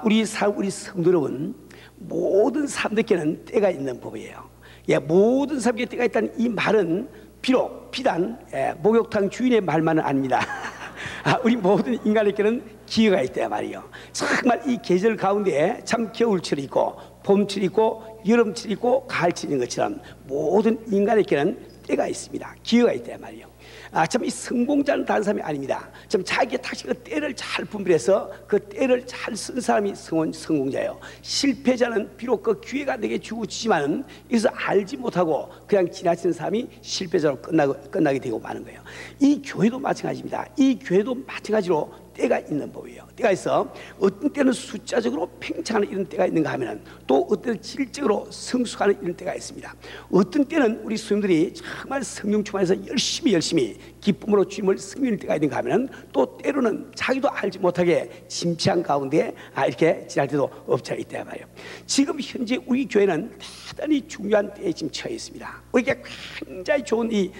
우리 성도 여러분, 모든 사람들께는 때가 있는 법이에요. 모든 사람에게 때가 있다는 이 말은 비록 비단 목욕탕 주인의 말만은 아닙니다. 우리 모든 인간에게는 기회가 있다 말이에요. 정말 이 계절 가운데 참 겨울철이 있고 봄철이 있고 여름철이 있고 가을철이 있는 것처럼 모든 인간에게는 때가 있습니다. 기회가 있다 말이에요. 참 이 성공자는 다른 사람이 아닙니다. 참 자기의 탁신 그 때를 잘 분별해서 그 때를 잘 쓴 사람이 성공자예요. 실패자는 비록 그 기회가 내게 주어지지만은 이것을 알지 못하고 그냥 지나치는 사람이 실패자로 끝나게 되고 마는 거예요. 이 교회도 마찬가지입니다. 이 교회도 마찬가지로 때가 있는 법이에요. 때가 있어 어떤 때는 숫자적으로 팽창하는 이런 때가 있는가 하면 또 어떤 때는 질적으로 성숙하는 이런 때가 있습니다. 어떤 때는 우리 수님들이 정말 성령 충만해서 열심히 기쁨으로 주님을 섬기는 때가 있는가 하면 또 때로는 자기도 알지 못하게 침체한 가운데 이렇게 지날 때도 없지 않아 있다 말이에요. 지금 현재 우리 교회는 대단히 중요한 때에 지금 처해 있습니다. 우리에게 굉장히 좋은 이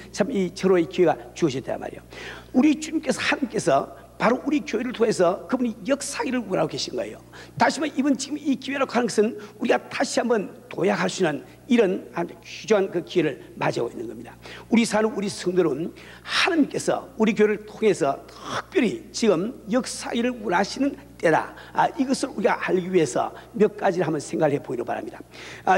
절호의 기회가 주어졌단 말이에요. 우리 주님께서 하나님께서 바로 우리 교회를 통해서 그분이 역사기를 원하고 계신 거예요. 다시 말해 이번 지금 이 기회라고 하는 것은 우리가 다시 한번 도약할 수 있는 이런 아주 귀중한 그 기회를 맞이하고 있는 겁니다. 우리 사는 우리 성도는 하나님께서 우리 교회를 통해서 특별히 지금 역사기를 원하시는 때다. 이것을 우리가 알기 위해서 몇 가지를 한번 생각을 해보기를 바랍니다.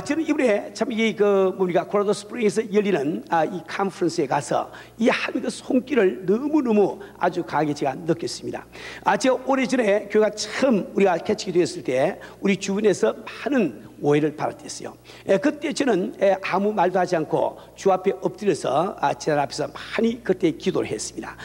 저는 이번에 참 이게 콜로라도 스프링에서 열리는 이 컨퍼런스에 가서 이 하나님의 손길을 너무너무 아주 강하게 제가 느꼈습니다. 제가 오래전에 교회가 처음 우리가 개척이 되었을 때 우리 주변에서 많은 오해를 받았댔어요. 그때 저는 아무 말도 하지 않고 주 앞에 엎드려서 제자 앞에서 많이 그때 기도를 했습니다.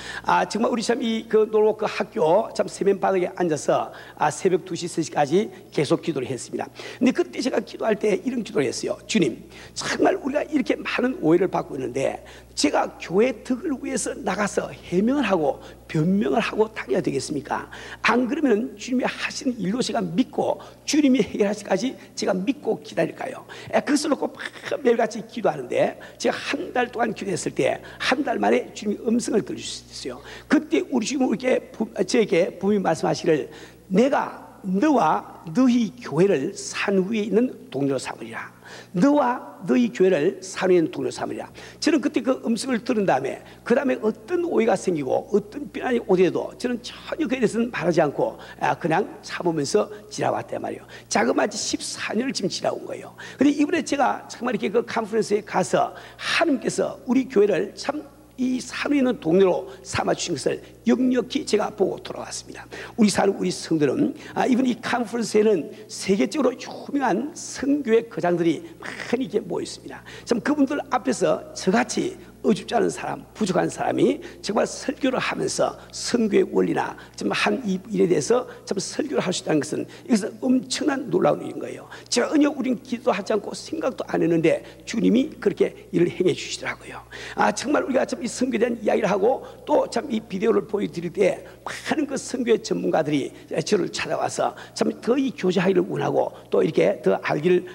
정말 우리 참 이 노르워크 학교 참 세면 바닥에 앉아서 새벽 2시, 3시까지 계속 기도를 했습니다. 근데 그때 제가 기도할 때 이런 기도를 했어요. 주님, 정말 우리가 이렇게 많은 오해를 받고 있는데 제가 교회 덕을 위해서 나가서 해명을 하고 변명을 하고 다녀야 되겠습니까? 안 그러면 주님이 하시는 일로 제가 믿고 주님이 해결하시기까지 제가 믿고 기다릴까요? 그것을 놓고 매일같이 기도하는데 제가 한 달 동안 기도했을 때 한 달 만에 주님이 음성을 들려주셨어요. 그때 우리 주님은 저에게 분명히 말씀하시기를 내가 너와 너희 교회를 산 위에 있는 동료로 삼으리라. 너와 너희 교회를 산 위에 있는 동료로 삼으리라. 저는 그때 그 음성을 들은 다음에 그 다음에 어떤 오해가 생기고 어떤 비난이 오더라도 저는 전혀 그에 대해서는 말하지 않고 그냥 참으면서 지나왔단 말이에요. 자그마치 14년을 지금 지나온 거예요. 근데 이번에 제가 정말 이렇게 그 컨퍼런스에 가서 하나님께서 우리 교회를 참 이 산 위에 있는 동료로 삼아주신 것을 역력히 제가 보고 돌아왔습니다. 우리 사는 우리 성도는 이번 이 컨퍼런스에는 세계적으로 유명한 선교회 거장들이 많이 이렇게 모여 있습니다. 참 그분들 앞에서 저같이 어줍지 않은 사람, 부족한 사람이 정말 설교를 하면서 선교의 원리나 좀 한 이 일에 대해서 참 설교를 할 수 있다는 것은 이것은 엄청난 놀라운 일인 거예요. 전혀 우린 기도하지 않고 생각도 안 했는데 주님이 그렇게 일을 행해 주시더라고요. 정말 우리가 참 이 선교에 대한 이야기를 하고 또 참 이 비디오를 보여드릴 때 많은 그 선교의 전문가들이 저를 찾아와서 참 더 이 교제하기를 원하고 또 이렇게 더 알기를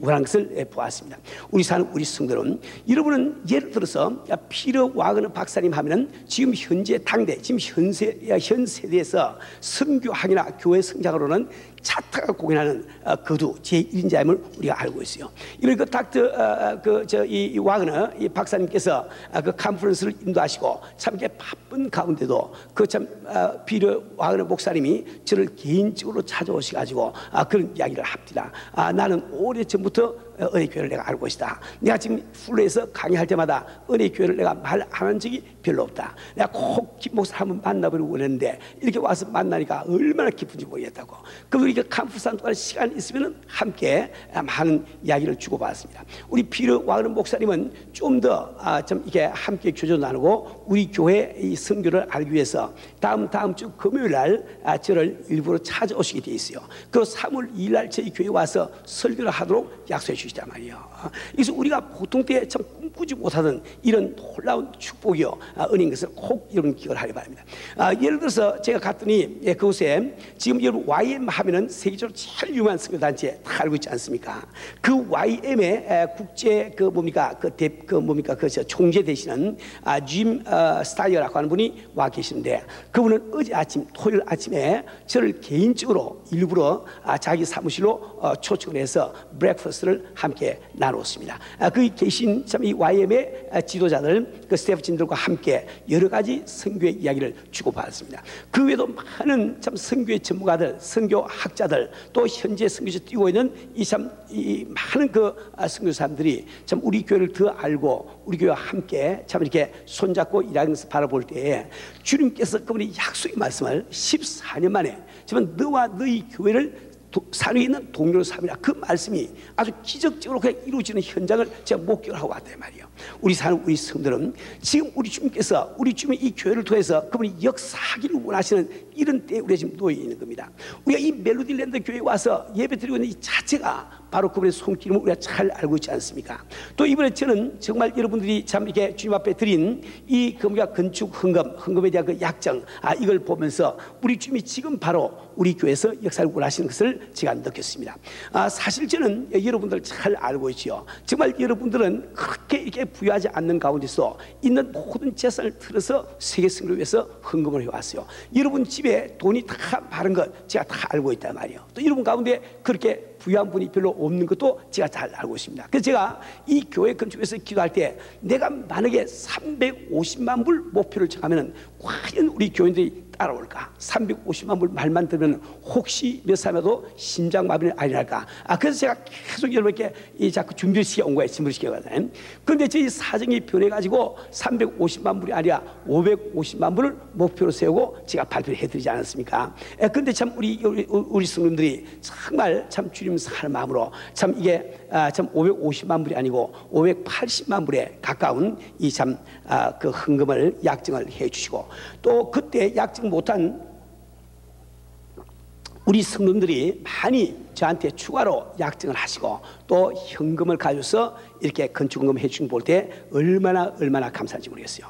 원하는 것을 보았습니다. 우리 사는 우리 성도는 여러분은 예를 들어서 피터 와그너 박사님 하면은 지금 현재 당대 지금 현 세대에서 선교학이나 교회 성장으로는 차트가 공연하는 거두 제1인자임을 우리가 알고 있어요. 이런 그 이 와그너 이 박사님께서 그 컨퍼런스를 인도하시고 참 이렇게 바쁜 가운데도 그 참 피터 와그너 목사님이 저를 개인적으로 찾아오셔가지고 그런 이야기를 합니다. 나는 오래 전부터 은혜 교회를 내가 알고 있다. 내가 지금 플로에서 강의할 때마다 은혜 교회를 내가 말 안 한 적이 별로 없다. 내가 꼭 김 목사 한번 만나보려고 그랬는데 이렇게 와서 만나니까 얼마나 기쁜지 모르겠다고. 그리고 이게 컨퍼런스 동안 시간 있으면 함께 많은 이야기를 주고받았습니다. 우리 피터 와그너 목사님은 좀 더 좀 이렇게 함께 교제 나누고 우리 교회 이 선교를 알기 위해서 다음 주 금요일 날 저를 일부러 찾아오시게 돼 있어요. 그리고 3월 2일 날 저희 교회 와서 설교를 하도록 약속해 주시단 말이에요. 그래서 우리가 보통 때 참 꿈꾸지 못하던 이런 놀라운 축복이요 은혜인 것을 꼭 여러분 기억을 하기 바랍니다. 예를 들어서 제가 갔더니 그곳에 지금 여러분 YM 하면은 YM은 세계적으로 제일 유명한 선교단체 다 알고 있지 않습니까? 그 YM의 국제 그 총재 되시는 짐 스타이어라고 하는 분이 와 계시는데, 그분은 어제 아침 토요일 아침에 저를 개인적으로 일부러 자기 사무실로 초청을 해서 브렉퍼스트를 함께 나눴습니다. 그 계신 참 이 YM의 지도자들, 그 스태프진들과 함께 여러 가지 선교의 이야기를 주고받았습니다. 그 외에도 많은 참 선교의 전문가들, 선교학자들, 또 현재 선교에서 뛰고 있는 이 많은 그 선교사람들이 참 우리 교회를 더 알고 우리 교회와 함께 참 이렇게 손잡고 일하는 것을 바라볼 때에 주님께서 그분의 약속의 말씀을 14년 만에 정말 너와 너희 교회를 산위에 있는 동료로 삼으라, 그 말씀이 아주 기적적으로 그냥 이루어지는 현장을 제가 목격을 하고 왔단 말이에요. 우리 사는 우리 성들은 지금 우리 주님께서 우리 주님의 이 교회를 통해서 그분이 역사하기를 원하시는 이런 때에 우리가 지금 놓여 있는 겁니다. 우리가 이 멜로디랜드 교회에 와서 예배 드리고 있는 이 자체가 바로 그분의 손길임을 우리가 잘 알고 있지 않습니까? 또 이번에 저는 정말 여러분들이 참 이렇게 주님 앞에 드린 이 건축 헌금에 대한 그 약정, 이걸 보면서 우리 주님이 지금 바로 우리 교회에서 역사를 원하시는 것을 제가 느꼈습니다. 사실 저는 여러분들 잘 알고 있지요. 정말 여러분들은 그렇게 이렇게 부유하지 않는 가운데서 있는 모든 재산을 틀어서 세계 승리를 위해서 헌금을 해왔어요. 여러분 집에 돈이 다 많은 것 제가 다 알고 있단 말이에요. 또 여러분 가운데 그렇게 부유한 분이 별로 없는 것도 제가 잘 알고 있습니다. 그래서 제가 이 교회 건축에서 기도할 때 내가 만약에 350만 불 목표를 정하면 과연 우리 교인들이 따라올까? 350만 불 말만 들으면 혹시 몇 사람이라도 심장마비를 앓을까? 그래서 제가 계속 여러분께 자꾸 준비를 시켜온 거예요. 준비를 시켜가지고. 그런데 저희 사정이 변해가지고 350만 불이 아니라 550만 불을 목표로 세우고 제가 발표를 해드리지 않았습니까? 그런데 참 우리 성도님들이 정말 참 주님 사는 마음으로 참 이게 참 550만 불이 아니고 580만 불에 가까운 이 참 그 헌금을 약정을 해주시고, 또 그때 약정 못한 우리 성도님들이 많이 저한테 추가로 약정을 하시고 또 현금을 가져서 이렇게 건축헌금 해주신 볼 때 얼마나 감사한지 모르겠어요.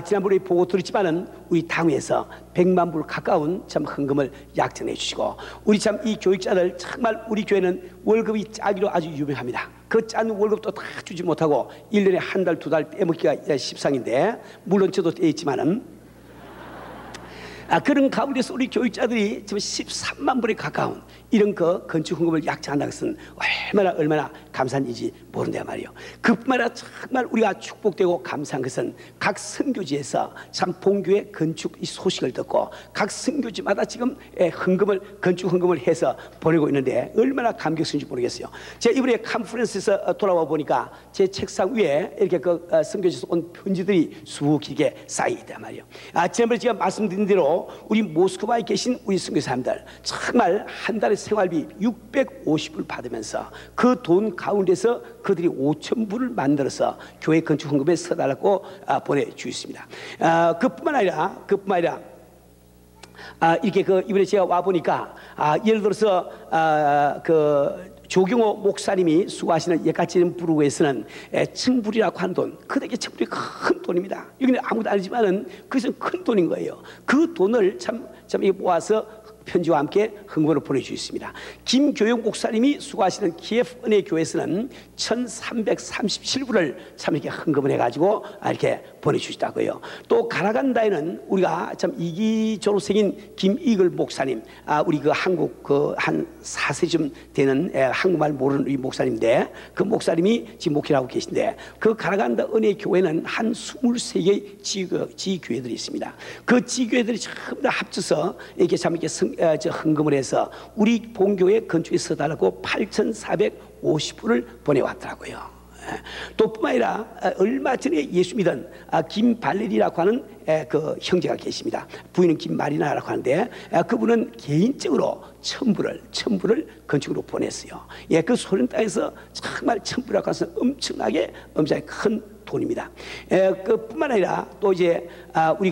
지난번에 보고 들었지만은 우리 당회에서 100만 불 가까운 참 헌금을 약정해 주시고, 우리 참 이 교육자들 정말 우리 교회는 월급이 짜기로 아주 유명합니다. 그 짠 월급도 다 주지 못하고 1년에 한 달, 두 달 빼먹기가 십상인데, 물론 저도 떼있지만은 그런 가운데서 우리 교육자들이 지금 13만 불에 가까운 이런 그 건축헌금을 약정한다는 것은 얼마나 감사한 일인지 모른단 말이에요. 그뿐만 아니라 정말 우리가 축복되고 감사한 것은 각 선교지에서 참 본교회 건축 이 소식을 듣고 각 선교지마다 지금 건축헌금을 해서 보내고 있는데 얼마나 감격스러운지 모르겠어요. 제가 이번에 컨퍼런스에서 돌아와 보니까 제 책상 위에 이렇게 그 선교지에서 온 편지들이 수북하게 쌓여있단 말이에요. 지난번에 제가 말씀드린 대로 우리 모스크바에 계신 우리 선교사님들 정말 한 달에 생활비 650불 받으면서 그 돈 가운데서 그들이 5,000불을 만들어서 교회 건축 헌금에 써달라고 보내주셨습니다. 그뿐만 아니라 이렇게 이번에 제가 와 보니까 예를 들어서 조경호 목사님이 수고하시는 예가치는 부르고에서는 층불이라고 하는 돈, 그에게 층불이 큰 돈입니다. 여기는 아무도 아니지만은 그것은 큰 돈인 거예요. 그 돈을 참 모아서 편지와 함께 헌금으로 보내주셨습니다. 김교영 목사님이 수고하시는 키예프 은혜 교회에서는 1,337불을 참 이렇게 헌금을 해가지고 이렇게 보내주시다고요. 또 가라간다에는 우리가 참 이기조로 생긴 김이글 목사님, 우리 그 한국 한 4세쯤 되는 한국말 모르는 우리 목사님인데, 그 목사님이 지금 목회를 하고 계신데, 그 가라간다 은혜 교회는 한 23개의 지교회들이 있습니다. 그 지교회들이 전부 다 합쳐서 이렇게 참 이렇게 헌금을 해서 우리 본교회 건축에 써달라고 8,450불을 보내왔더라고요. 또 뿐만 아니라 얼마 전에 예수 믿은 김발레리라고 하는 그 형제가 계십니다. 부인은 김마리나라고 하는데 그분은 개인적으로 1,000불을 건축으로 보냈어요. 그 소련 땅에서 정말 1,000불이라고 해서 엄청나게 큰 돈입니다. 그뿐만 아니라 또 이제 우리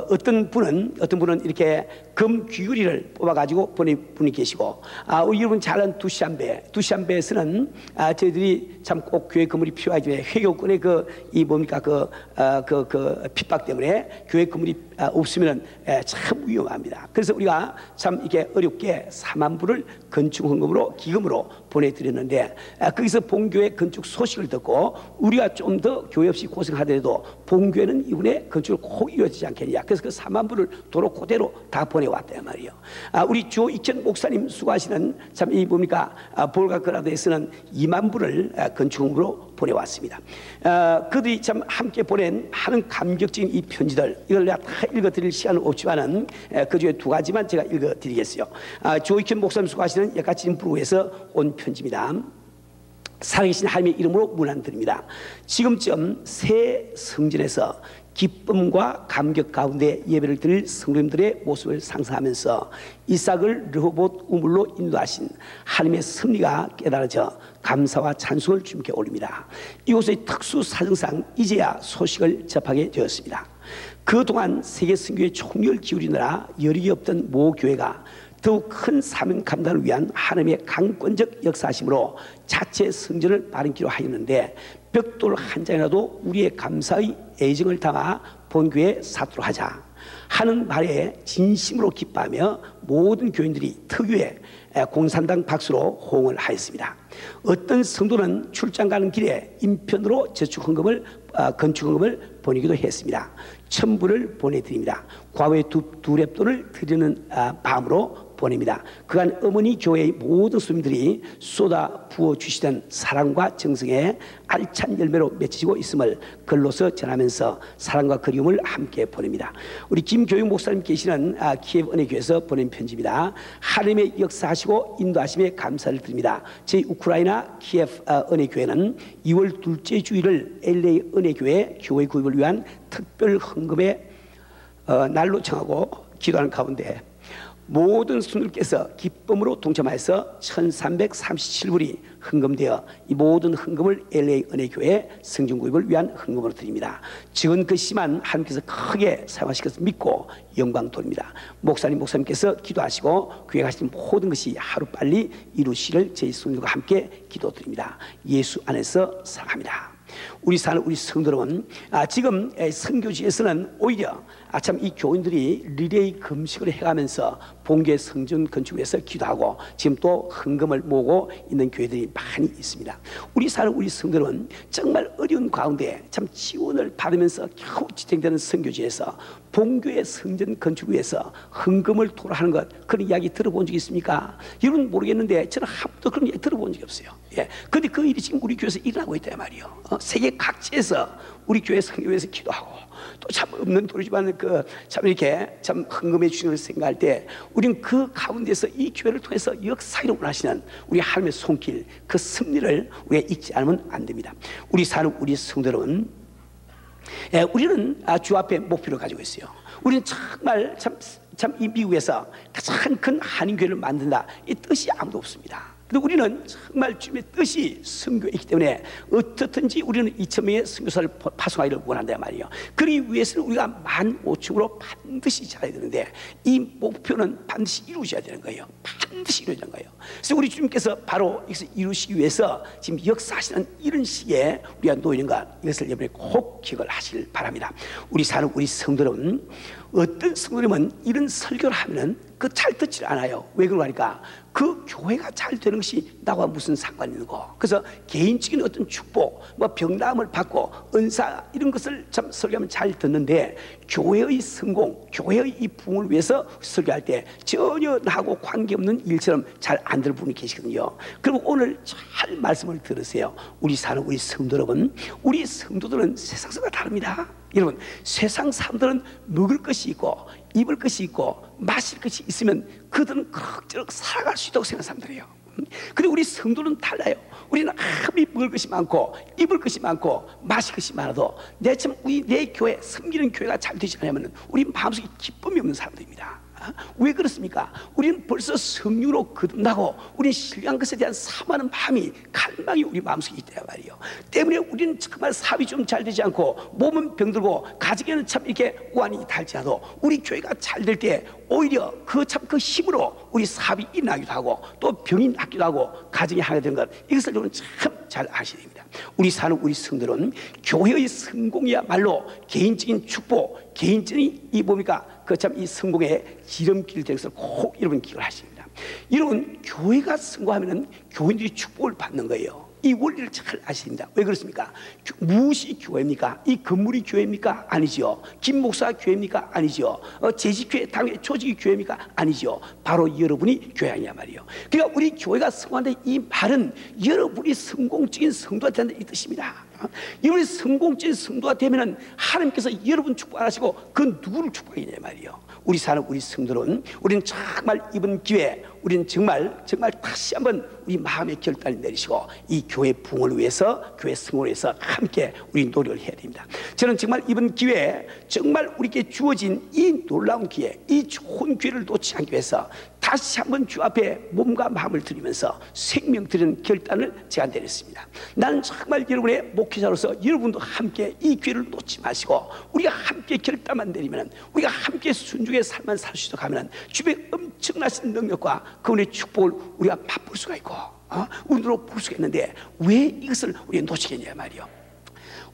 어떤 분은 이렇게 금 귀걸이를 뽑아가지고 보낸 분이 계시고, 우리 여러분 잘 아는 두시안배에서는 저희들이 참 꼭 교회 건물이 필요하기 회교권의 핍박 때문에 교회 건물이 없으면 참 위험합니다. 그래서 우리가 참 이렇게 어렵게 4만 불을 건축 헌금으로 기금으로 보내드렸는데, 거기서 본교회 건축 소식을 듣고 우리가 좀 더 교회 없이 고생하더라도 본교회는 이번에 건축을 꼭 이루어지지 않겠냐. 그래서 그 4만 불을 도로 그대로 다 보내왔단 말이에요. 우리 조익천 목사님 수고하시는 참 이 볼가크라드에서는 2만 불을 건축으로 보내왔습니다. 그들이 참 함께 보낸 많은 감격적인 이 편지들, 이걸 내가 다 읽어드릴 시간은 없지만은 그 중에 2가지만 제가 읽어드리겠어요. 조익천 목사님 수고하시는 예카치린부르에서 온 편지입니다. 살아계신 하나님의 이름으로 문안드립니다. 지금쯤 새 성전에서 기쁨과 감격 가운데 예배를 드릴 성도님들의 모습을 상상하면서 이삭을 르호봇 우물로 인도하신 하나님의 섭리가 깨달아져 감사와 찬송을 주님께 올립니다. 이곳의 특수 사정상 이제야 소식을 접하게 되었습니다. 그동안 세계 선교에 총력을 기울이느라 여력이 없던 모 교회가 더욱 큰 사명 감당을 위한 하나님의 강권적 역사하심으로 자체 성전을 바른기로 하였는데, 벽돌 한 장이라도 우리의 감사의 애정을 담아 본교에 쌓도록 하자 하는 말에 진심으로 기뻐하며 모든 교인들이 특유의 공산당 박수로 호응을 하였습니다. 어떤 성도는 출장 가는 길에 인편으로 건축 헌금을 보내기도 했습니다. 1,000불을 보내드립니다. 과거에 두 랩돈을 드리는 마음으로 보냅니다. 그간 어머니 교회의 모든 수민들이 쏟아 부어주시던 사랑과 정성에 알찬 열매로 맺히고 있음을 글로서 전하면서 사랑과 그리움을 함께 보냅니다. 우리 김교육 목사님 계시는 키예브 은혜교회에서 보낸 편지입니다. 하나님의 역사하시고 인도하심에 감사를 드립니다. 저희 우크라이나 키예브 은혜교회는 2월 둘째 주일을 LA 은혜교회 교회 구입을 위한 특별 헌금의 날로 정하고 기도하는 가운데 모든 성도들께서 기쁨으로 동참하여서 1,337불이 헌금되어 이 모든 헌금을 LA 은혜교회 성전 구입을 위한 헌금으로 드립니다. 지금 그 시만 하나님께서 크게 사용하실 것을 믿고 영광 돌립니다. 목사님께서 기도하시고 교회 가신 모든 것이 하루빨리 이루시기를 저희 성도들과 함께 기도드립니다. 예수 안에서 사랑합니다. 우리 성도 여러분, 지금 선교지에서는 오히려 참 이 교인들이 리레이 금식을 해가면서 본교회 성전 건축을 위해서 기도하고 지금 또 헌금을 모으고 있는 교회들이 많이 있습니다. 우리 성도 여러분, 정말 어려운 가운데 참 지원을 받으면서 겨우 지탱되는 선교지에서 본교회 성전 건축을 위해서 헌금을 토로하는 것, 그런 이야기 들어본 적 있습니까? 여러분 모르겠는데 저는 한 번도 그런 이야기 들어본 적이 없어요. 그런데 그 일이 지금 우리 교회에서 일어나고 있단 말이에요. 세계 각지에서 우리 교회 성교회에서 기도하고 또 참 없는 도리지만 참 이렇게 참 헌금해 주시는 걸 생각할 때 우리는 그 가운데서 이 교회를 통해서 역사를 원하시는 우리 하나님의 손길, 그 섭리를 우리가 잊지 않으면 안 됩니다. 우리 성도 여러분, 우리는 주 앞에 목표를 가지고 있어요. 우리는 정말 참 이 미국에서 가장 큰 한인교회를 만든다, 이 뜻이 아무도 없습니다. 근데 우리는 정말 주님의 뜻이 선교이기 때문에 어떻든지 우리는 2,000명의 선교사를 파송하기를 원한단 말이에요. 그러기 위해서는 우리가 15,000으로 반드시 자라야 되는데 이 목표는 반드시 이루어져야 되는 거예요. 반드시 이루어지는 거예요. 그래서 우리 주님께서 바로 이것을 이루시기 위해서 지금 역사하시는 이런 시기에 우리가 놓이는가, 이것을 여러분이 꼭 기억을 하시길 바랍니다. 우리 성도 여러분, 어떤 성도님은 이런 설교를 하면은 잘 듣질 않아요. 왜 그런가 하니까 그 교회가 잘 되는 것이 나와 무슨 상관이 있는 거. 그래서 개인적인 어떤 축복, 병나음을 받고 은사, 이런 것을 참 설교하면 잘 듣는데 교회의 성공, 교회의 이 부흥을 위해서 설교할 때 전혀 나하고 관계없는 일처럼 잘 안 들을 분이 계시거든요. 그리고 오늘 잘 말씀을 들으세요. 우리 성도 여러분, 우리 성도들은 세상 사람과 다릅니다. 여러분, 세상 사람들은 먹을 것이 있고 입을 것이 있고 마실 것이 있으면 그들은 그럭저럭 살아갈 수 있다고 생각하는 사람들이에요. 근데 우리 성도는 달라요. 우리는 아무리 먹을 것이 많고 입을 것이 많고 마실 것이 많아도 내 교회, 섬기는 교회가 잘 되지 않으면 우리 마음속에 기쁨이 없는 사람들입니다. 왜 그렇습니까? 우리는 벌써 성령으로 거듭나고 우리는 신령한 것에 대한 사모하는 마음이 갈망이 우리 마음속에 있단 말이에요. 때문에 우리는 정말 사업이 좀 잘 되지 않고 몸은 병들고 가정에는 참 이렇게 우환이 달지라도 우리 교회가 잘 될 때 오히려 그 힘으로 우리 사업이 일어나기도 하고 또 병이 낫기도 하고 가정이 하게 되는 것, 이것을 여러분 참 잘 아셔야 됩니다. 우리 사는 우리 성도는 교회의 성공이야말로 개인적인 축복, 개인적인 이 뭡니까? 이 성공의 지름길 될 것을 꼭 여러분 기억을 하십니다. 여러분, 교회가 성공하면은 교인들이 축복을 받는 거예요. 이 원리를 잘 아십니다. 왜 그렇습니까? 무엇이 교회입니까? 이 건물이 교회입니까? 아니죠. 김 목사가 교회입니까? 아니죠. 재직교회, 당회, 조직이 교회입니까? 아니죠. 바로 여러분이 교회 아니냐 말이에요. 그러니까 우리 교회가 성공한다, 이 말은 여러분이 성공적인 성도가 된다는 이 뜻입니다. 여러분이 성공적인 성도가 되면은 하나님께서 여러분 축복 안 하시고 그 누구를 축복하느냐 말이에요. 우리 사는 우리 성도는, 우리는 정말 이번 기회에 우리는 정말 다시 한번 우리 마음의 결단을 내리시고 이 교회 부흥을 위해서, 교회 성공을 위해서 함께 우리 노력을 해야 됩니다. 저는 정말 이번 기회에 정말 우리에게 주어진 이 놀라운 기회, 이 좋은 기회를 놓치지 않기 위해서 다시 한번 주 앞에 몸과 마음을 드리면서 생명 드리는 결단을 제가 내렸습니다. 나는 정말 여러분의 목회자로서 여러분도 함께 이 기회를 놓지 마시고 우리가 함께 결단만 내리면, 우리가 함께 순종의 삶만 살 수 있도록 하면 주변에 엄청나신 능력과 그분의 축복을 우리가 맛볼 수가 있고 우리로 볼 수가 있는데 왜 이것을 우리가 놓치겠냐 말이요.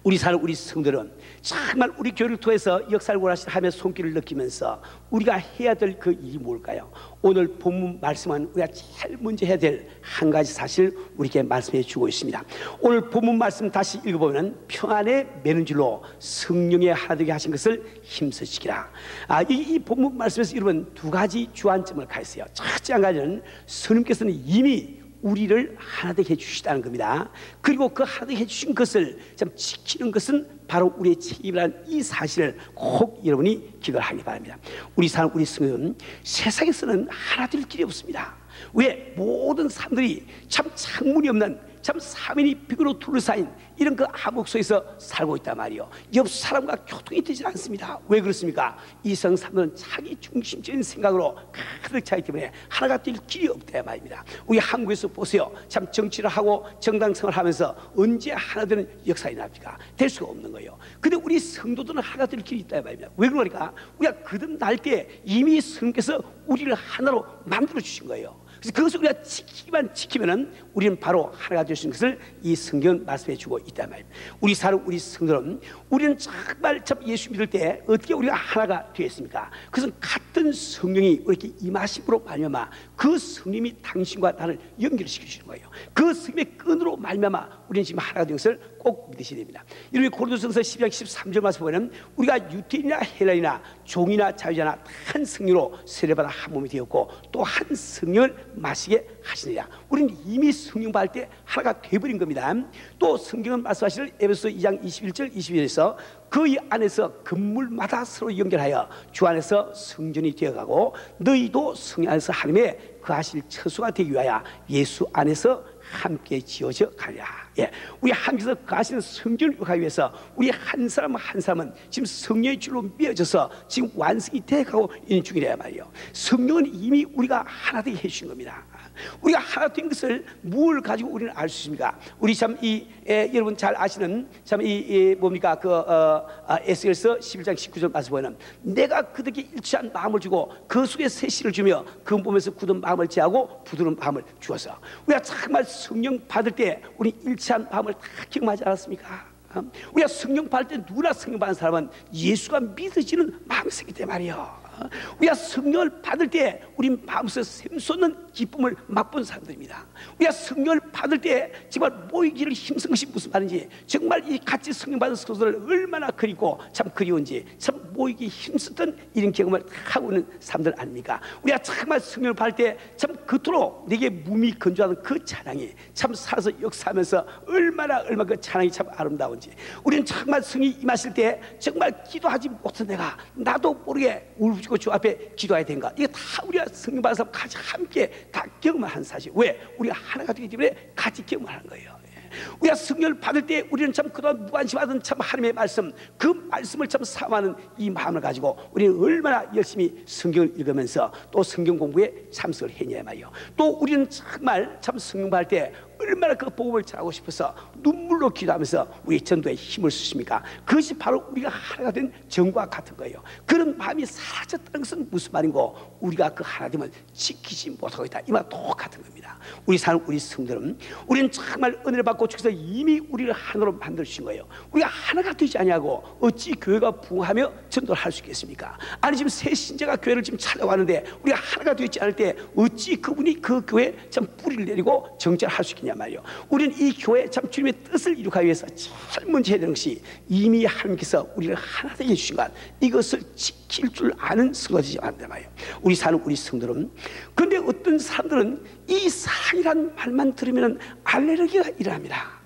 우리 사는 우리 성도들은 정말 우리 교회를 통해서 역사를 원하시는 하나님의 손길을 느끼면서 우리가 해야 될 그 일이 뭘까요? 오늘 본문 말씀은 우리가 제일 먼저 해야 될 한 가지 사실 우리에게 말씀해 주고 있습니다. 오늘 본문 말씀 다시 읽어보면 평안에 매는 줄로 성령의 하나 되게 하신 것을 힘쓰시기라. 이 본문 말씀에서 여러분 두 가지 주안점을 가졌어요. 첫째 한 가지는 성령께서는 이미 우리를 하나 되게 해주시다는 겁니다. 그리고 그 하나 되게 해주신 것을 참 지키는 것은 바로 우리의 책임이라는 이 사실을 꼭 여러분이 기억을 하기 바랍니다. 우리 사람, 우리 성도는 세상에서는 하나 될 길이 없습니다. 왜? 모든 사람들이 참 창문이 없는, 참 사면이 벽으로 둘러싸인 이런 그 암흑 속에서 살고 있단 말이에요. 옆 사람과 교통이 되지 않습니다. 왜 그렇습니까? 이 세상 사람들은 자기 중심적인 생각으로 가득 차기 때문에 하나가 될 길이 없다 말입니다. 우리 한국에서 보세요. 참 정치를 하고 정당 생활을 하면서 언제 하나 되는 역사가 납니까? 될 수가 없는 거예요. 근데 우리 성도들은 하나 될 길이 있다 말입니다. 왜 그러니까? 우리가 거듭날 때 이미 성령께서 우리를 하나로 만들어 주신 거예요. 그래서 그것을 우리가 지키기만 지키면은 우리는 바로 하나가 될 수 있는 것을 이 성경은 말씀해 주고 있단 말입니다. 우리 사는 우리 성도는, 우리는 정말 참 예수 믿을 때 어떻게 우리가 하나가 되었습니까? 그것은 같은 성령이 우리에게 임하심으로 말미암아 그 성령이 당신과 나를 연결시켜 주시는 거예요. 그 성령의 끈으로 말미암아 우리는 지금 하나가 된 것을 꼭 믿으셔야 됩니다. 이런 고린도전서 12장 13절 말씀 보면 우리가 유대인이나 헬라인이나 종이나 자유자나 한 성령으로 세례받아 한 몸이 되었고 또 한 성령을 마시게 하시느냐. 우리는 이미 성령 받을 때 하나가 되어버린 겁니다. 또 성경은 말씀하시는 에베소 2장 21절 22절에서 그 안에서 건물마다 서로 연결하여 주 안에서 성전이 되어가고 너희도 성령 안에서 하나님의 그 하실 처소가 되기 위하여 예수 안에서 함께 지어져 가랴. 예, 우리 함께서 그 하시는 성전을 가기 위해서 우리 한 사람 한 사람은 지금 성령의 줄로 미어져서 지금 완성이 돼가고 있는 중이라 말이에요. 성령은 이미 우리가 하나 되게 해주신 겁니다. 우리가 하나 된 것을 뭘 가지고 우리는 알 수 있습니까? 우리 참 여러분 잘 아시는 참 뭡니까 에스겔서 11장 19절 말씀 보면 내가 그들에게 일치한 마음을 주고 그 속에 새씨를 주며 그 몸에서 굳은 마음을 제하고 부드러운 마음을 주어서 우리가 정말 성령 받을 때 우리 일치한 마음을 다 경험하지 않았습니까? 우리가 성령 받을 때 누구나 성령 받는 사람은 예수가 믿어지는 마음이 생기기 때문에 말이에요. 우리가 성령을 받을 때 우리 마음속에 샘솟는 기쁨을 맛본 사람들입니다. 우리가 성령을 받을 때 정말 모이기를 힘쓴 것이 무슨 말인지, 정말 이 같이 성령 받은 성도들을 얼마나 그리고 참 그리운지 참 모이기 힘썼던 이런 경험을 하고 있는 사람들 아닙니까? 우리가 정말 성령을 받을 때 참 그토록 내게 몸이 건조하는 그 찬양이 참 살아서 역사하면서 얼마나 그 찬양이 참 아름다운지, 우리는 정말 성령이 임하실 때 정말 기도하지 못한 내가 나도 모르게 울부짖고 주 앞에 기도해야 되는가, 이게 다 우리가 성령 받은 사람 같이 함께 다 경험을 하는 사실. 왜? 우리가 하나가 되기 때문에 같이 경험을 하는 거예요. 우리가 성령을 받을 때 우리는 참 그동안 무관심하던 참 하나님의 말씀, 그 말씀을 참 사모하는 이 마음을 가지고 우리는 얼마나 열심히 성경을 읽으면서 또 성경 공부에 참석을 했냐 말이요. 또 우리는 정말 참 성경 받을 때 얼마나 그 복음을 전하고 싶어서 눈물로 기도하면서 우리 전도에 힘을 쓰십니까? 그것이 바로 우리가 하나가 된 정과 같은 거예요. 그런 마음이 사라졌다는 것은 무슨 말인고, 우리가 그 하나됨을 지키지 못하고 있다, 이 말 똑같은 겁니다. 우리 사는 우리 성들은, 우리는 정말 은혜를 받고 주께서 이미 우리를 하나로 만드신 거예요. 우리가 하나가 되지 아니하고 어찌 교회가 부흥하며 전도를 할 수 있겠습니까? 아니 지금 새 신자가 교회를 지금 찾아왔는데 우리가 하나가 되지 않을 때 어찌 그분이 그 교회에 참 뿌리를 내리고 정죄를 할 수 있겠냐 말이요. 우리는 이 교회 참 주님의 뜻을 이루기 위해서 제일 먼저 해야 되는 것이, 이미 하나님께서 우리를 하나 되게 해주신 것, 이것을 지킬 줄 아는 성도들이 많단 말이에요. 우리 사는 우리 성도들은, 그런데 어떤 사람들은 이 사랑이란 말만 들으면 알레르기가 일어납니다.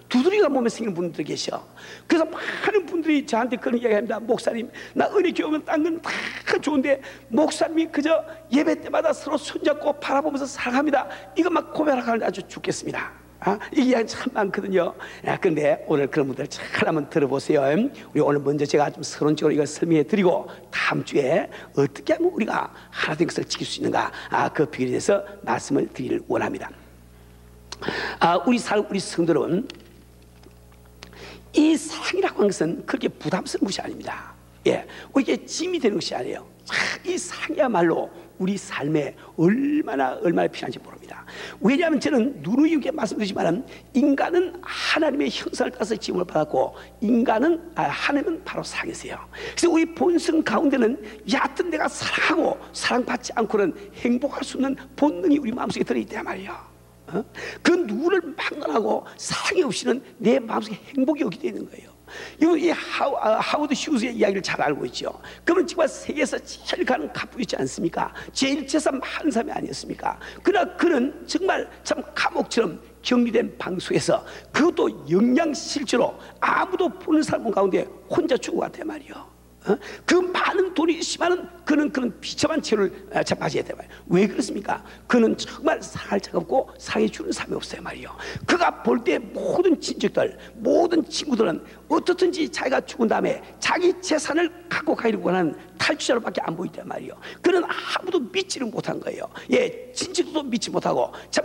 두드리가 몸에 생기는 분들 계셔. 그래서 많은 분들이 저한테 그런 이야기합니다. 목사님, 나 은혜 교회 오면 딴 건 다 좋은데 목사님이 그저 예배 때마다 서로 손잡고 바라보면서 사랑합니다, 이거 막 고백하는데 아주 죽겠습니다. 이 이야기 참 많거든요. 그런데 오늘 그런 분들 잘 한번 들어보세요. 우리 오늘 먼저 제가 좀 서론적으로 이걸 설명해 드리고, 다음 주에 어떻게 하면 우리가 하나 된 것을 지킬 수 있는가, 그 비결에 대해서 말씀을 드리길 원합니다. 우리 성도는 이 사랑이라고 하는 것은 그렇게 부담스러운 것이 아닙니다. 우리에게 짐이 되는 것이 아니에요. 이 사랑이야말로 우리 삶에 얼마나 필요한지 모릅니다. 왜냐하면 저는 누누이 말씀드리지만, 인간은 하나님의 형상을 따라서 지음을 받았고, 하나님은 바로 사랑이세요. 그래서 우리 본성 가운데는 얕은 내가 사랑하고 사랑받지 않고는 행복할 수 없는 본능이 우리 마음속에 들어있단 말이에요. 그 누구를 막론하고 사랑이 없이는 내 마음속에 행복이 없게 되는 거예요. 이 하워드 휴즈의 이야기를 잘 알고 있죠. 그는 정말 세계에서 제일 가는 갑부이지 않습니까? 제일 재산 많은 사람이 아니었습니까? 그러나 그는 정말 참 감옥처럼 격리된 방 속에서, 그것도 영양실조로 아무도 보는 사람 가운데 혼자 죽어갔단 말이에요. 그 많은 돈이 있지만은 그는 그런 비참한 채를 맞이해야 돼 말이에요. 왜 그렇습니까? 그는 정말 사랑할 자가 없고 사랑해 주는 사람이 없어요 말이에요. 그가 볼 때 모든 친척들, 모든 친구들은 어떻든지 자기가 죽은 다음에 자기 재산을 갖고 가기를 원하는 탈취자로밖에 안 보인단 말이에요. 그는 아무도 믿지를 못한 거예요. 친척도 믿지 못하고, 참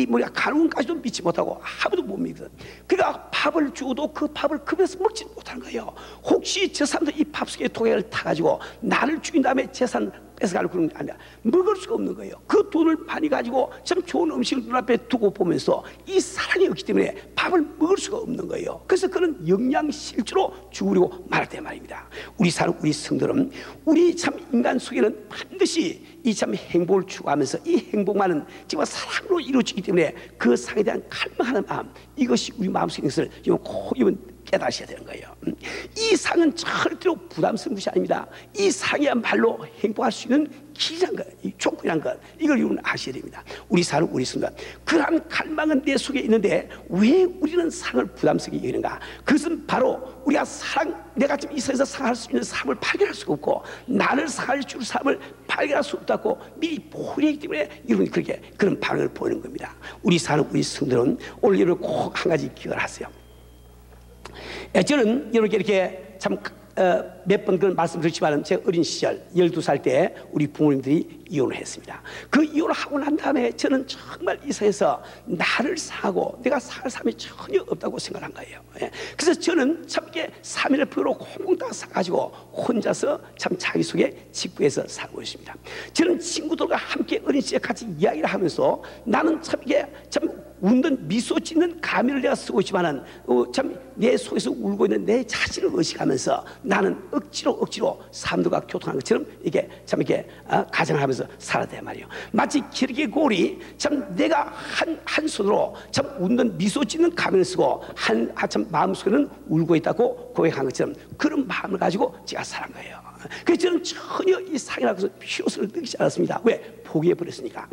뭐야 가능까지도 믿지 못하고 아무도 못 믿거든. 그러니까 밥을 주어도 그 밥을 급여서 먹지 못하는 거예요. 혹시 저 사람들 이 밥 속에 독약을 타가지고 나를 죽인 다음에 재산 뺏어가려고 그러는 게 아니라 먹을 수가 없는 거예요. 그 돈을 많이 가지고 참 좋은 음식을 눈앞에 두고 보면서 이 사랑이 없기 때문에 밥을 먹을 수가 없는 거예요. 그래서 그는 영양실조로 죽으려고 말할 말입니다. 우리 성도는, 우리 참 인간 속에는 반드시 이 참 행복을 추구하면서 이 행복만은 정말 사랑으로 이루어지기 때문에 그 사랑에 대한 갈망하는 마음, 이것이 우리 마음속에 있는 것을 꼭 깨닫으셔야 되는 거예요. 이 상은 절대로 부담스러운 것이 아닙니다. 이 상이야말로 행복할 수 있는 길이란 것, 조건이란 것, 이걸 여러분 아셔야 됩니다. 우리 순간 그러한 갈망은 내 속에 있는데 왜 우리는 상을 부담스럽게 여기는가? 그것은 바로 우리가 내가 지금 이 세상에서 사랑할 수 있는 사람을 발견할 수가 없고, 나를 사랑해 줄 사람을 발견할 수 없다고 미리 포기하기 때문에 여러분이 그런 반응을 보이는 겁니다. 우리 성도는 오늘 여러분 꼭 한 가지 기억을 하세요. 저는 이렇게 참 몇 번 그런 말씀드렸지만, 제 어린 시절 12살 때 우리 부모님들이 이혼을 했습니다. 그 이혼을 하고 난 다음에 저는 정말 이 세상에서 나를 사고 내가 살 사람이 전혀 없다고 생각한 거예요. 그래서 저는 참 이렇게 3일을 표로 콩콩 다 사가지고 혼자서 참 자기 속에 직구해서 살고 있습니다. 저는 친구들과 함께 어린 시절 같이 이야기를 하면서, 나는 참 이게 참 웃는 미소 짓는 가면을 내가 쓰고 있지만은 참 내 속에서 울고 있는 내 자신을 의식하면서 나는 억지로 사람들과 교통하는 것처럼 이렇게 가정을 하면서 살았단 말이에요. 마치 기르게골이 참 내가 한 손으로 참 웃는 미소 짓는 가면을 쓰고 참 마음속에는 울고 있다고 고백한 것처럼 그런 마음을 가지고 제가 살은 거예요. 그래서 저는 전혀 이 사랑이라고 해서 필요성을 느끼지 않았습니다. 왜? 포기해버렸으니까.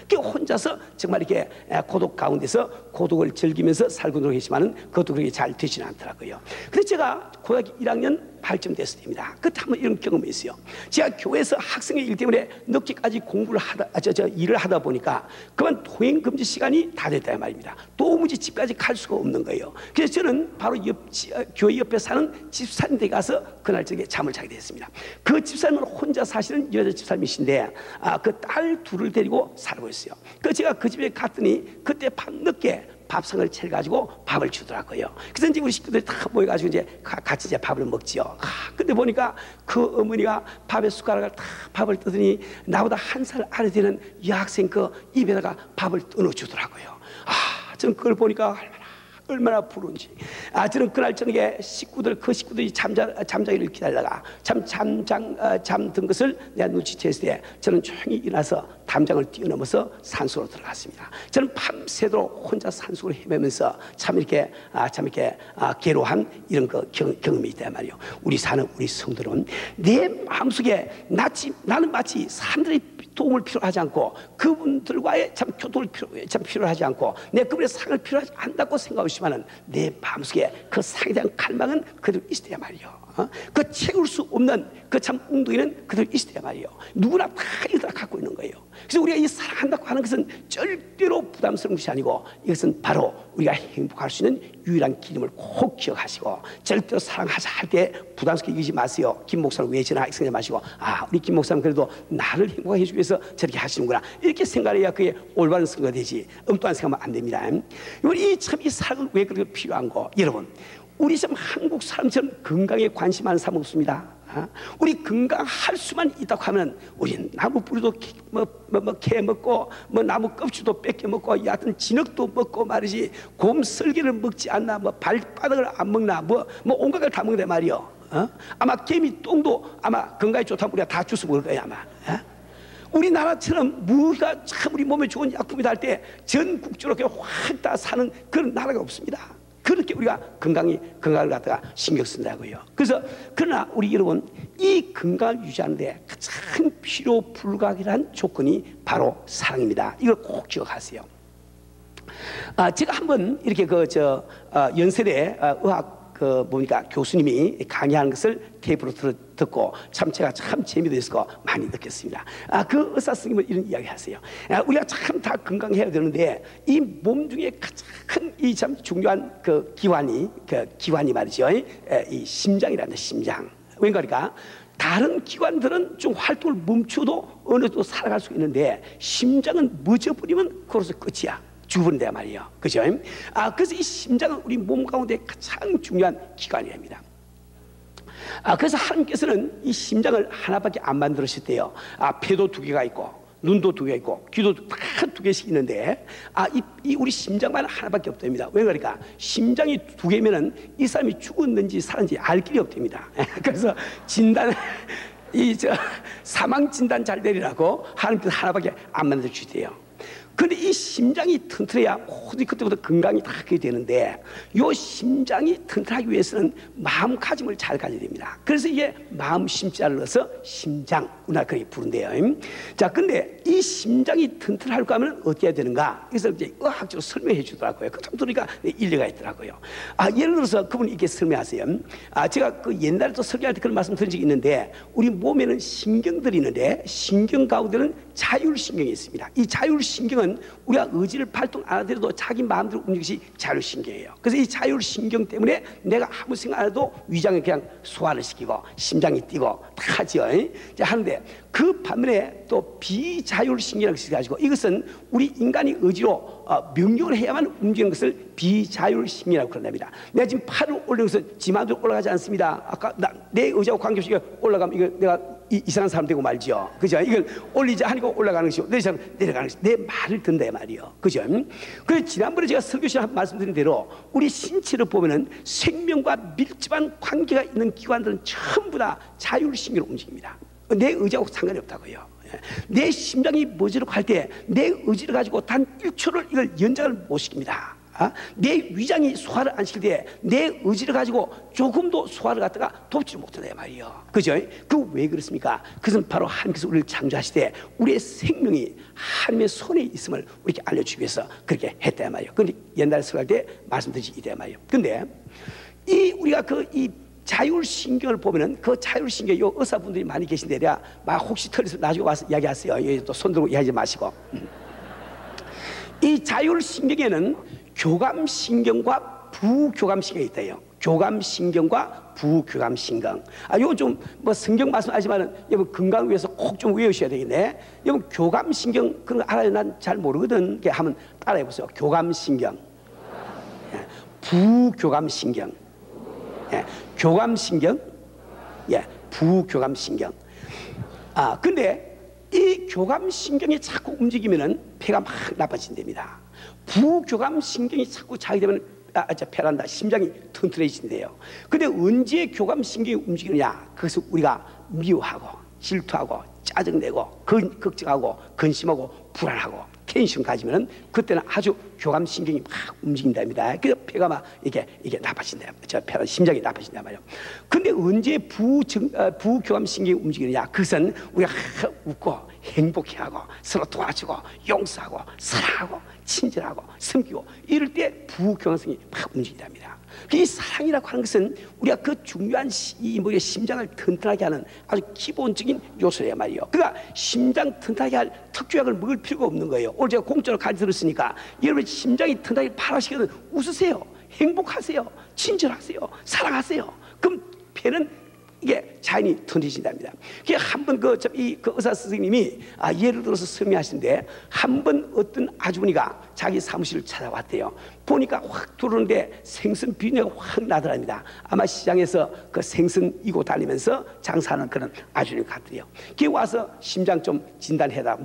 그 혼자서 정말 이렇게 고독 가운데서 고독을 즐기면서 살고 노력했지만은 그것도 그렇게 잘 되지는 않더라고요. 그래서 제가 고등학교 1학년 발점 됐을 때입니다. 그때 한번 이런 경험이 있어요. 제가 교회에서 학생의 일 때문에 늦게까지 공부를 일을 하다 보니까 그만 통행 금지 시간이 다 됐다 말입니다. 도무지 집까지 갈 수가 없는 거예요. 그래서 저는 바로 교회 옆에 사는 집사님 댁에 가서 그날 저녁에 잠을 자게 됐습니다. 그 집사님은 혼자 사시는 여자 집사님이신데 그 딸 둘을 데리고 살고 있어요. 그래서 제가 그 집에 갔더니 그때 밤늦게 밥상을 차려가지고 밥을 주더라고요. 그래서 이제 우리 식구들이 다 모여가지고 이제 같이 이제 밥을 먹지요. 근데 보니까 그 어머니가 밥에 숟가락을 다 밥을 뜨더니 나보다 한 살 아래 되는 여학생 그 입에다가 밥을 떠넣어주더라고요. 저는 그걸 보니까 얼마나 부러운지. 저는 그날 저녁에 그 식구들이 잠자기를 기다리다가 잠든 것을 내가 눈치챘을 때 저는 조용히 일어나서 담장을 뛰어넘어서 산속으로 들어갔습니다. 저는 밤새도록 혼자 산속을 헤매면서 참 이렇게 괴로워한 이런 경험이 있단 말이에요. 우리 사는 우리 성도는 내 마음속에 나는 마치 사람들의 도움을 필요하지 않고 그분들과의 참 교통을 필요하지 않고 내 그분의 사랑을 필요하지 않다고 생각하시면은 내 마음속에 그 사랑에 대한 갈망은 그대로 있어야 말이요. 그 채울 수 없는 그 참 웅덩이는 그대로 있어야 말이요. 누구나 다 이걸 갖고 있는 거예요. 그래서 우리가 이 사랑한다고 하는 것은 절대로 부담스러운 것이 아니고 이것은 바로 우리가 행복할 수 있는 유일한 길임을 꼭 기억하시고 절대로 사랑하자 할 때 부담스럽게 여기지 마세요. 김 목사는 왜 전화 생각하지 마시고 우리 김 목사는 그래도 나를 행복하게 해주기 위해서 저렇게 하시는구나 이렇게 생각해야 그게 올바른 선거가 되지 엉뚱한 생각하면 안 됩니다. 이 사랑은 왜 그렇게 필요한 거 여러분 우리 참 한국 사람처럼 건강에 관심하는 사람 없습니다. 우리 건강할 수만 있다고 하면 우리는 나무 뿌리도 캐 먹고 나무 껍질도 뺏겨 먹고 여하튼 진흙도 먹고 말이지 곰 쓸개를 먹지 않나 발바닥을 안 먹나 온갖 걸 다 먹는데 말이요. 아마 개미 똥도 아마 건강에 좋다면 우리가 다 주워 먹을 거예요 아마. 우리나라처럼 무기가 참 우리 몸에 좋은 약품이다 할 때 전국적으로 확 다 사는 그런 나라가 없습니다. 그렇게 우리가 건강을 갖다가 신경 쓴다고요. 그러나 우리 여러분 이 건강을 유지하는데 가장 필요 불가결한 조건이 바로 사랑입니다. 이걸 꼭 기억하세요. 제가 한번 이렇게 연세대 의학 교수님이 강의하는 것을 테이프로 듣고 제가 참 재미도 많이 느꼈습니다. 그 의사 선생님은 이런 이야기 하세요. 우리가 참 다 건강해야 되는데 이 몸 중에 가장 이 참 중요한 기관이 말이죠. 이 심장이란다. 심장. 왠가 다른 기관들은 좀 활동을 멈춰도 어느 정도 살아갈 수 있는데 심장은 멎어버리면 그로서 끝이야. 죽은데 말이에요. 그죠? 그래서 이 심장은 우리 몸 가운데 가장 중요한 기관입니다. 그래서 하나님께서는 이 심장을 하나밖에 안 만들으셨대요. 폐도 2개가 있고, 눈도 2개가 있고, 귀도 다 2개씩 있는데, 우리 심장만 하나밖에 없답니다. 왜 그러니까? 심장이 2개면은 이 사람이 죽었는지 살았는지 알 길이 없답니다. 그래서 사망 진단 잘 내리라고 하나님께서 하나밖에 안 만들어주세요. 그런데 이 심장이 튼튼해야 모두 그때부터 건강이 다 하게 되는데 이 심장이 튼튼하기 위해서는 마음가짐을 잘 가져야 됩니다. 그래서 이게 마음 심자를 넣어서 심장 우리나라 그렇게 부른대요. 근데 이 심장이 튼튼하려고 하면 어떻게 해야 되는가? 그래서 이제 의학적으로 설명해 주더라고요. 그 소리가 일리가 있더라고요. 예를 들어서 그분이 이렇게 설명하세요. 제가 옛날에 또 설교할 때 그런 말씀 드린 적이 있는데 우리 몸에는 신경들이 있는데 신경 가운데는 자율신경이 있습니다. 이 자율신경은 우리가 의지를 발동 안 하더라도 자기 마음대로 움직이는 것이 자율신경이에요. 그래서 이 자율신경 때문에 내가 아무 생각 안 해도 위장을 그냥 소화를 시키고 심장이 뛰고 다 하죠. 하는데 그 반면에 또 비자율신경이라는 것이 가지고 이것은 우리 인간이 의지로 명령을 해야만 움직이는 것을 비자율신경이라고 그런답니다. 내가 지금 팔을 올리는 것은 지 마음대로 올라가지 않습니다. 아까 내 의지하고 관계없이 올라가면 이거 내가 이상한 사람 되고 말죠. 그죠? 이걸 올리자 하니까 올라가는 것이고 내려가는 것이 내 말을 듣는다 말이요. 그죠? 그래서 지난번에 제가 설교 시간에 말씀드린 대로 우리 신체를 보면은 생명과 밀접한 관계가 있는 기관들은 전부 다 자율신경으로 움직입니다. 내 의지하고 상관이 없다고요. 내 심장이 멎으려고 할 때 내 의지를 가지고 단 1초를 이걸 연장을 못 시킵니다. 내 위장이 소화를 안 시킬 때 내 의지를 가지고 조금도 소화를 갖다가 돕지 못한다 말이에요. 그죠? 그 왜 그렇습니까? 그것은 바로 하나님께서 우리를 창조하실 때 우리의 생명이 하나님의 손에 있음을 우리에게 알려주기 위해서 그렇게 했다 말이에요. 그런데 옛날에 설교할 때 말씀드리지 이래 말이에요. 근데 우리가 이 자율신경을 보면은 그 자율신경, 요 의사분들이 많이 계신데 내가 막 혹시 틀려서 나중에 와서 이야기하세요. 또 손 들고 이야기하지 마시고. 이 자율신경에는 교감신경과 부교감신경이 있대요. 교감신경과 부교감신경. 이거 좀 뭐 성경 말씀하지만은 여러분 건강을 위해서 꼭 좀 외우셔야 되겠네. 여러분 교감신경 그런 거 알아요? 난 잘 모르거든. 이렇게 한번 따라해 보세요. 교감신경, 부교감신경, 교감신경, 부교감신경. 근데 이 교감신경이 자꾸 움직이면은 폐가 막 나빠진답니다. 부교감신경이 자꾸 자게 되면 폐란다, 심장이 튼튼해진대요. 근데 언제 교감신경이 움직이느냐? 그것을 우리가 미워하고 질투하고 짜증내고 걱정하고 근심하고 불안하고 텐션 가지면은 그때는 아주 교감신경이 막 움직인답니다. 그래서 폐가 막 이게 나빠진다. 폐가 심장이 나빠진단 말이에요. 근데 언제 부교감신경이 움직이느냐? 그것은 우리가 웃고 행복해하고 서로 도와주고 용서하고 사랑하고 친절하고 섬기고 이럴 때 부교감신경이 막 움직인답니다. 이 사랑이라고 하는 것은 우리가 그 중요한 우리의 심장을 튼튼하게 하는 아주 기본적인 요소야 말이에요. 그러니까 심장 튼튼하게 할 특효약을 먹을 필요가 없는 거예요. 오늘 제가 공짜로 가르쳐 들었으니까 여러분 심장이 튼튼하게 파라시거든 웃으세요. 행복하세요. 친절하세요. 사랑하세요. 그럼 폐는 이게 자연히 튼튼해진답니다. 한번 그 의사 선생님이 예를 들어서 설명하시는데 한 번 어떤 아주머니가 자기 사무실을 찾아왔대요. 보니까 확 들어오는데 생선 비린내가 확 나더랍니다. 아마 시장에서 그 생선 이고 달리면서 장사하는 그런 아주머니 같더래요. 걔 와서 심장 좀 진단해라.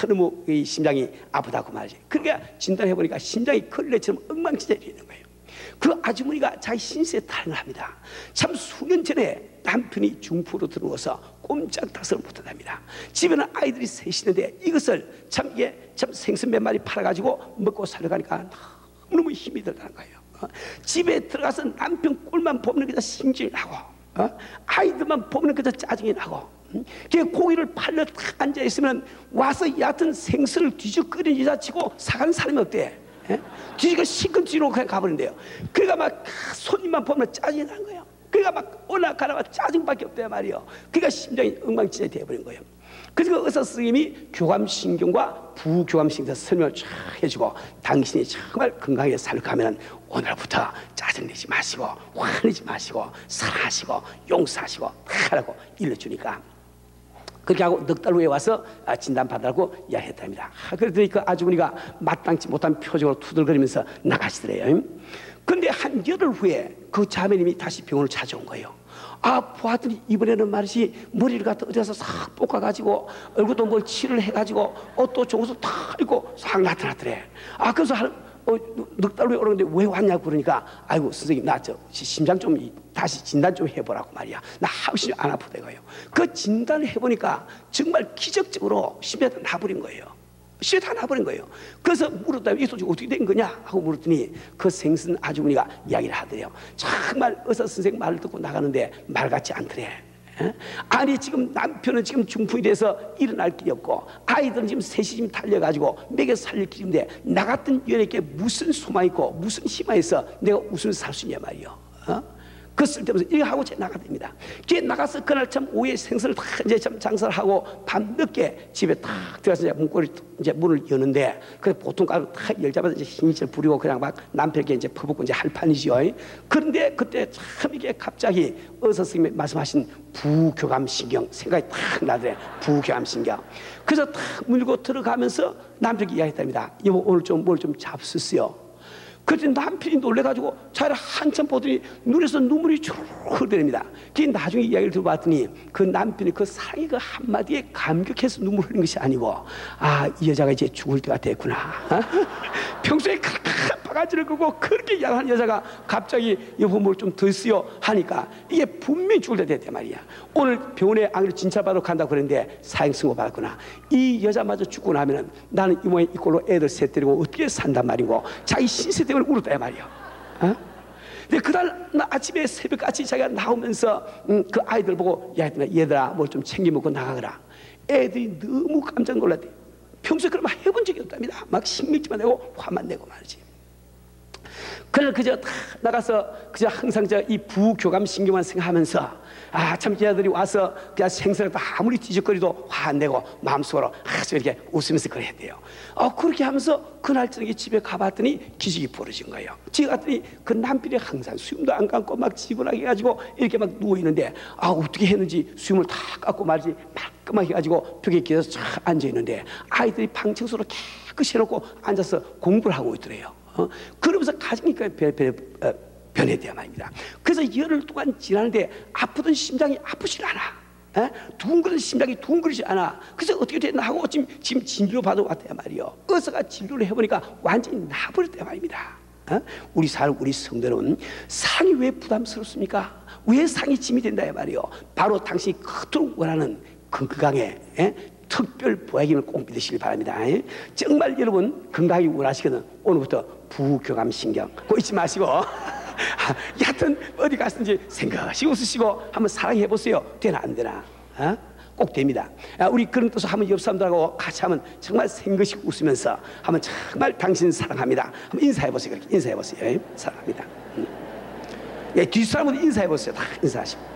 너무 이 심장이 아프다고 말이지. 그러니까 진단해보니까 심장이 걸레처럼 엉망진창이 되는 거예요. 그 아주머니가 자기 신세에 탈을 합니다. 참 수년 전에 남편이 중풍으로 들어와서 꼼짝달싹을 못한답니다. 집에는 아이들이 셋이 있는데 이것을 참 생선 몇 마리 팔아가지고 먹고 살려가니까 너무 힘이 들다는 거예요. 집에 들어가서 남편 꼴만 보면 그저 심증이 나고 아이들만 보면 그저 짜증이 나고 고기를 팔려 탁 앉아있으면 와서 얕은 생선을 뒤져 끓인 여자치고 사가는 사람이 어때? 뒤지가 시큰지로 그냥 가버린대요. 그러니까 막 손님만 보면 짜증이 나는 거예요. 그러니까 막 오나 가나 짜증밖에 없단 말이에요. 그러니까 심장이 엉망진창이 되어버린 거예요. 그래서 그 의사 선생님이 교감신경과 부교감신경에서 설명을 쫙 해주고 당신이 정말 건강하게 살려가면 오늘부터 짜증내지 마시고 화내지 마시고 사랑하시고 용서하시고 하라고 일러주니까 그렇게 하고 넉 달 후에 와서 진단받으라고 이야기했답니다. 그랬더니 그 아주머니가 마땅치 못한 표정으로 투덜거리면서 나가시더래요. 근데 한 열흘 후에 그 자매님이 다시 병원을 찾아온 거예요. 보았더니 이번에는 말이지 머리를 갖다 어디서 싹 볶아가지고 얼굴도 뭘 칠을 해가지고 옷도 좋은 옷을 다 입고 싹 나타났더래. 그래서 넉 달 후에 오는데 왜 왔냐고 그러니까 아이고 선생님 나 심장 좀 다시 진단 좀 해보라고 말이야. 나 하우시 안 아프대고요. 그 진단을 해보니까 정말 기적적으로 심장이 다 나버린 거예요. 심장이 다 나버린 거예요. 그래서 물었더니 이 소식 어떻게 된 거냐 하고 물었더니 그 생선 아주머니가 이야기를 하더래요. 정말 의사 선생님 말을 듣고 나가는데 말 같지 않더래. 아니 지금 남편은 지금 중풍이 돼서 일어날 길이 없고 아이들은 지금 셋이 지금 달려가지고 먹여 살릴 길인데 나 같은 연예계 무슨 소망이 있고 무슨 희망이 있어 내가 웃으면서 살 수 있냐 말이요. 그 쓸데없어 이거 하고 나가됩니다. 걔 나가서 그날 참 오후에 생선을 다 이제 참 장사를 하고 밤 늦게 집에 딱 들어가서 이제 문을 여는데 그 보통 가로 딱 열자마자 이제 힘을 부리고 그냥 막 남편에게 이제 퍼붓고 이제 할 판이지요. 그런데 그때 참 이게 갑자기 의사 선생님이 말씀하신 부교감신경 생각이 딱 나더래. 부교감신경. 그래서 딱 물고 들어가면서 남편에게 이야기했답니다. 여보 오늘 좀 뭘 좀 잡수세요. 그랬더니 남편이 놀래가지고 자기를 한참 보더니 눈에서 눈물이 쭉 흐르더랍니다. 그 나중에 이야기를 들어봤더니 그 남편이 그 사랑의 그 한마디에 감격해서 눈물 흘린 것이 아니고 이 여자가 이제 죽을 때가 됐구나. 평소에 바가지를 끄고 그렇게 야한 여자가 갑자기 여보 뭘 좀 드세요 하니까 이게 분명히 죽을 때 됐단 말이야. 오늘 병원에 안 그래도 진찰받으러 간다고 그랬는데 사형선고 받았구나. 이 여자마저 죽고 나면은 나는 이모에 이꼴로 애들 셋 데리고 어떻게 산단 말이고 자기 신세 때문에 울었단 말이야. 어? 근데 그날 아침에 새벽같이 자기가 나오면서 그 아이들 보고 야 얘들아 뭘 좀 챙겨 먹고 나가거라. 애들이 너무 깜짝 놀랐대. 평소에 그런 말 해본 적이 없답니다. 막 신맥지만 내고 화만 내고 말이지. 그날 그저 다 나가서 그저 항상 이 부교감 신경만 생각하면서 참 여자들이 와서 그냥 생선을 다 아무리 뒤적거리도 화 안 내고 마음속으로 아주 이렇게 웃으면서 그래 했대요. 그렇게 하면서 그날 저녁에 집에 가봤더니 기적이 벌어진 거예요. 집에 갔더니 그 남편이 항상 수염도 안 감고 막 지근하게 해가지고 이렇게 막 누워있는데 어떻게 했는지 수염을 다 깎고 말지 말끔하게 해가지고 벽에 끼어서 쫙 앉아있는데 아이들이 방 청소를 깨끗이 해놓고 앉아서 공부를 하고 있더래요. 그러면서 가지니까 변했대요 말입니다. 그래서 열흘 동안 지나는데 아프던 심장이 아프질 않아. 두근거리는 심장이 두근거리지 않아. 그래서 어떻게 됐나 하고 지금 진료 받아 왔대요 말이요. 의사가 진료를 해보니까 완전히 나버렸대요 말입니다. 우리 성도는 상이 왜 부담스럽습니까? 왜 상이 짐이 된다 말이요. 바로 당신이 그토록 원하는 건강에 특별 보약임을 꼭 믿으시길 바랍니다. 정말 여러분 건강이 원하시거든 오늘부터 부교감신경 그거 잊지 마시고 여하튼 어디 갔든지 생각하시고 웃으시고 한번 사랑해보세요. 되나 안 되나? 꼭 됩니다. 우리 그런 뜻으로 한번 옆 사람들하고 같이 하면 정말 생것이 웃으면서 한번 정말 당신 사랑합니다 한번 인사해보세요. 그렇게 인사해보세요. 사랑합니다. 뒷사람은 인사해보세요. 다 인사하시고